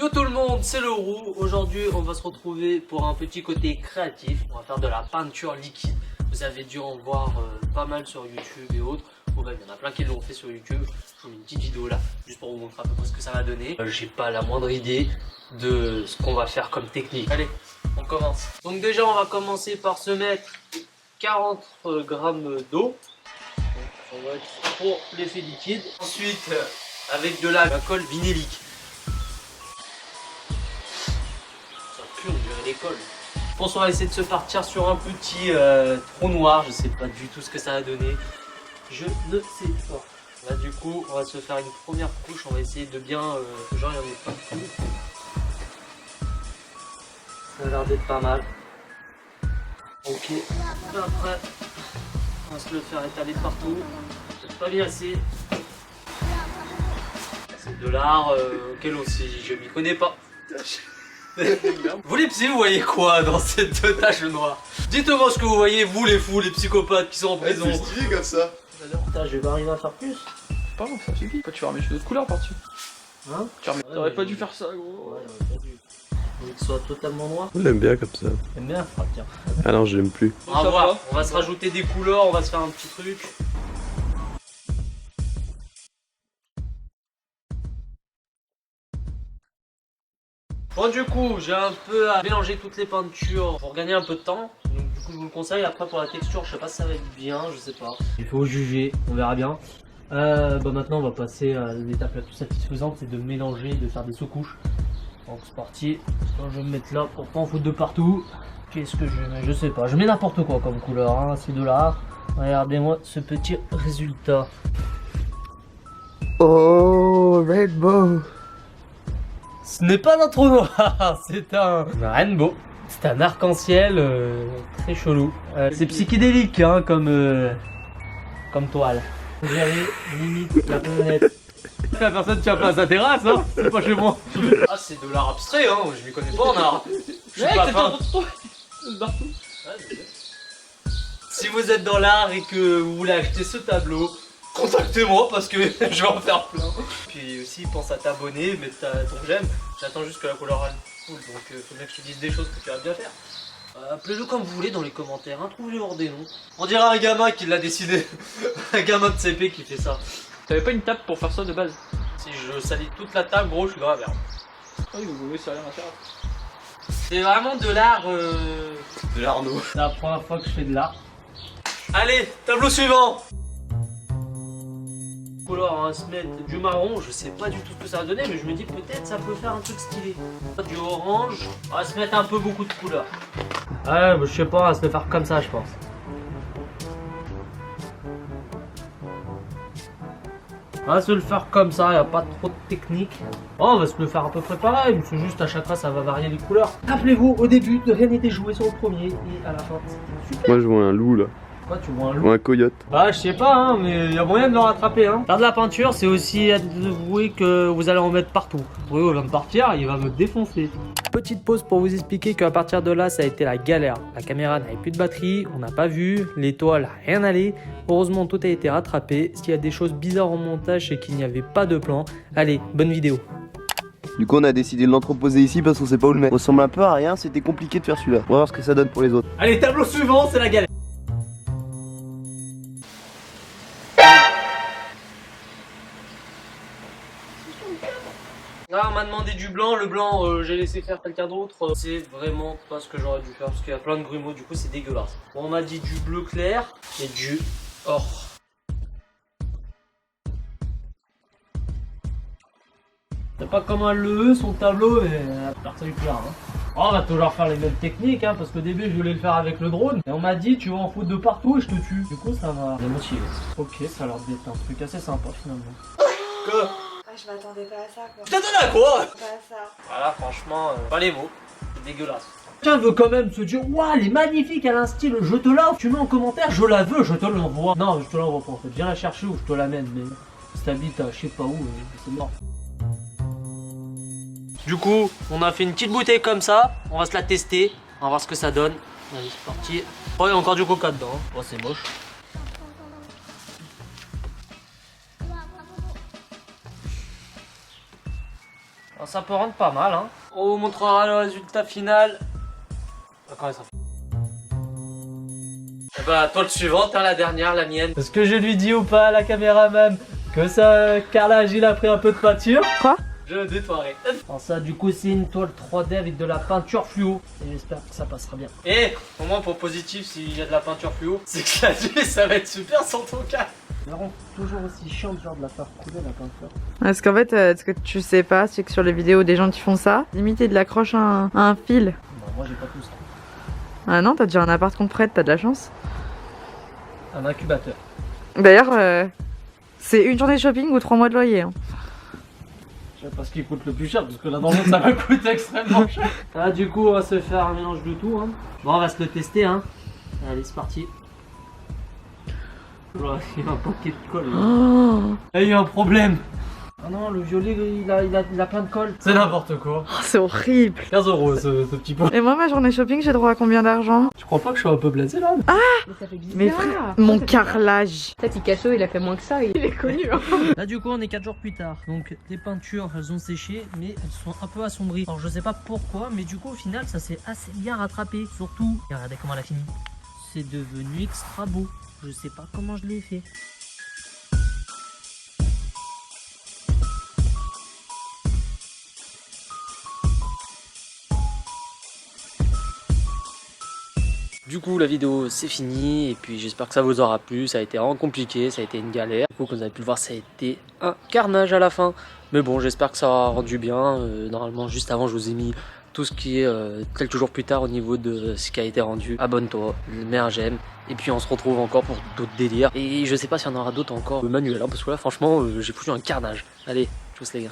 Yo tout le monde, c'est le Roux. Aujourd'hui, on va se retrouver pour un petit côté créatif. On va faire de la peinture liquide. Vous avez dû en voir pas mal sur YouTube et autres. Ou même, il y en a plein qui l'ont fait sur YouTube. Je vous mets une petite vidéo là, juste pour vous montrer à peu près ce que ça va donner. J'ai pas la moindre idée de ce qu'on va faire comme technique. Allez, on commence. Donc déjà, on va commencer par se mettre 40 grammes d'eau. Ça va être pour l'effet liquide. Ensuite, avec de la colle vinylique. Ça pue, on dirait l'école. Je pense qu'on va essayer de se partir sur un petit trou noir. Je sais pas du tout ce que ça va donner. Je ne sais pas. Là, du coup, on va se faire une première couche. On va essayer de bien. Genre, il y en a partout. Ça a l'air d'être pas mal. Ok. Après, on va se le faire étaler partout. C'est pas bien assez. C'est de l'art auquel aussi je m'y connais pas. Vous les psys, vous voyez quoi dans ces deux taches noires? Dites-moi ce que vous voyez, vous les fous, les psychopathes qui sont en prison. C'est stylé comme ça. Putain, je vais arriver à faire plus. C'est pas bon, ça suffit. Pourquoi tu vas remettre d'autres couleurs par-dessus? Hein? T'aurais pas dû faire ça, gros. Ouais, j'aurais pas dû. Faut qu'il soit totalement noir. On l'aime bien comme ça. J'aime bien, frère, tiens. Ah non, je l'aime plus. On va voir, on va se rajouter des couleurs, on va se faire un petit truc. Bon, du coup, j'ai un peu à mélanger toutes les peintures pour gagner un peu de temps. Donc, du coup, je vous le conseille. Après, pour la texture, je sais pas si ça va être bien, je sais pas. Il faut juger, on verra bien. Maintenant, on va passer à l'étape la plus satisfaisante, c'est de mélanger, de faire des sous-couches. Donc, c'est parti. Je vais me mettre là pour pas en foutre de partout. Qu'est-ce que je mets? Je sais pas. Je mets n'importe quoi comme couleur, hein. C'est de l'art. Regardez-moi ce petit résultat. Oh, Rainbow. Ce n'est pas un trou noir, c'est un rainbow. C'est un arc-en-ciel très chelou. C'est psychédélique hein, comme toile. J'avais limite la planète. La personne tient pas à sa terrasse, hein. C'est pas chez moi. Ah, c'est de l'art abstrait, hein. Je m'y connais pas en art. Je suis pas fin. Si vous êtes dans l'art et que vous voulez acheter ce tableau, contactez-moi parce que je vais en faire plein. Puis aussi pense à t'abonner, mettre ton j'aime. J'attends juste que la couleur elle coule, donc faut bien que je te dise des choses que tu vas bien faire. Appelez-le comme vous voulez dans les commentaires, hein, trouvez hors des noms. On dirait un gamin qui l'a décidé. Un gamin de CP qui fait ça. T'avais pas une table pour faire ça de base? Si je salis toute la table, gros, je suis dans la merde. Ah oui, vous voulez ça rien à faire. C'est vraiment de l'art. De l'Arnaud. C'est la première fois que je fais de l'art. Allez, tableau suivant. Couleur, on va se mettre du marron, je sais pas du tout ce que ça va donner, mais je me dis peut-être ça peut faire un truc stylé. Du orange, on va se mettre un peu beaucoup de couleurs. Ouais, je sais pas, on va se le faire comme ça, je pense. On va se le faire comme ça, y a pas trop de technique. Oh, on va se le faire à peu près pareil, c'est juste à chaque fois ça va varier les couleurs. Rappelez-vous, au début, rien n'était joué sur le premier, et à la fin, c'était super. Moi, je vois un loup là. Quoi, tu vois un loup? Ou un coyote. Bah je sais pas hein, mais il y a moyen de le rattraper hein. Faire de la peinture c'est aussi avouer que vous allez en mettre partout. Bruno vient de partir, il va me défoncer. Petite pause pour vous expliquer qu'à partir de là ça a été la galère. La caméra n'avait plus de batterie, on n'a pas vu, l'étoile rien allé. Heureusement tout a été rattrapé. S'il y a des choses bizarres en montage c'est qu'il n'y avait pas de plan. Allez, bonne vidéo. Du coup on a décidé de l'entreposer ici parce qu'on sait pas où le mettre. On ressemble un peu à rien, c'était compliqué de faire celui-là. On va voir ce que ça donne pour les autres. Allez, tableau suivant, c'est la galère. Là, on m'a demandé du blanc, le blanc j'ai laissé faire quelqu'un d'autre. C'est vraiment pas ce que j'aurais dû faire parce qu'il y a plein de grumeaux, du coup c'est dégueulasse. Bon, on m'a dit du bleu clair et du or. C'est pas comment le son tableau, mais personne clair. Hein. Oh, on va toujours faire les mêmes techniques, hein, parce qu'au début je voulais le faire avec le drone. Et on m'a dit tu vas en foutre de partout et je te tue. Du coup ça m'a motivé. Ok, ça a l'air d'être un truc assez sympa finalement. Quoi? Je m'attendais pas à ça quoi. Je t'attendais à quoi? Pas à ça. Voilà, franchement, pas les mots. C'est dégueulasse. Tiens, veut quand même se dire, waouh, elle est magnifique, elle a un style, je te l'offre. Tu mets en commentaire, je la veux, je te l'envoie. Non, je te l'envoie pas en fait. Viens la chercher ou je te l'amène. Mais si t'habites à je sais pas où, c'est mort. Du coup, on a fait une petite bouteille comme ça. On va se la tester. On va voir ce que ça donne. Allez, c'est parti. Oh, il y a encore du coca dedans. Hein. Oh, c'est moche. Ça peut rendre pas mal, hein. On vous montrera le résultat final. Comment ça fait? Bah, toile suivante, hein, la dernière, la mienne. Est-ce que je lui dis ou pas à la caméraman que ça, carrelage il a pris un peu de peinture? Quoi? Je détoilerai. Alors ça, du coup, c'est une toile 3D avec de la peinture fluo. Et j'espère que ça passera bien. Et au moins, pour positif, s'il y a de la peinture fluo, c'est que la nuit, ça va être super sans ton cas. Ça rend toujours aussi chiant, genre de la faire couler la peinture. Parce qu'en fait, ce que tu sais pas, c'est que sur les vidéos des gens qui font ça, limite ils l'accrochent à un fil. Bon, moi, j'ai pas tout ça. Ah non, t'as déjà un appart qu'on te prête, t'as de la chance. Un incubateur. D'ailleurs, c'est une journée de shopping ou 3 mois de loyer. Hein. Je sais pas ce qui coûte le plus cher, parce que là dans l'autre ça va coûter extrêmement cher. Ah, du coup, on va se faire un mélange de tout. Hein. Bon, on va se le tester. Hein. Allez, c'est parti. Oh, il y a un paquet de colle. Là. Oh, Il y a eu un problème. Ah non, le violet il a plein de colle. C'est n'importe quoi. c'est horrible. 15 € ce petit pot. Et moi, ma journée shopping, j'ai droit à combien d'argent? Tu crois pas que je suis un peu blasé là? Ah, Mais ça fait bizarre. mais frère, mon carrelage. Peut-être Picasso il a fait moins que ça, il est connu. Hein. Là du coup on est 4 jours plus tard. Donc les peintures elles ont séché mais elles sont un peu assombries. Alors je sais pas pourquoi mais du coup au final ça s'est assez bien rattrapé. Surtout, et regardez comment elle a fini. C'est devenu extra beau. Je sais pas comment je l'ai fait. Du coup la vidéo c'est fini et puis j'espère que ça vous aura plu, ça a été vraiment compliqué, ça a été une galère. Du coup comme vous avez pu le voir ça a été un carnage à la fin. Mais bon j'espère que ça aura rendu bien, normalement juste avant je vous ai mis tout ce qui est quelques jours plus tard au niveau de ce qui a été rendu. Abonne-toi, mets un j'aime et puis on se retrouve encore pour d'autres délires. Et je sais pas s'il y en aura d'autres encore manuels hein, parce que là franchement j'ai foutu un carnage. Allez, tchuss les gars.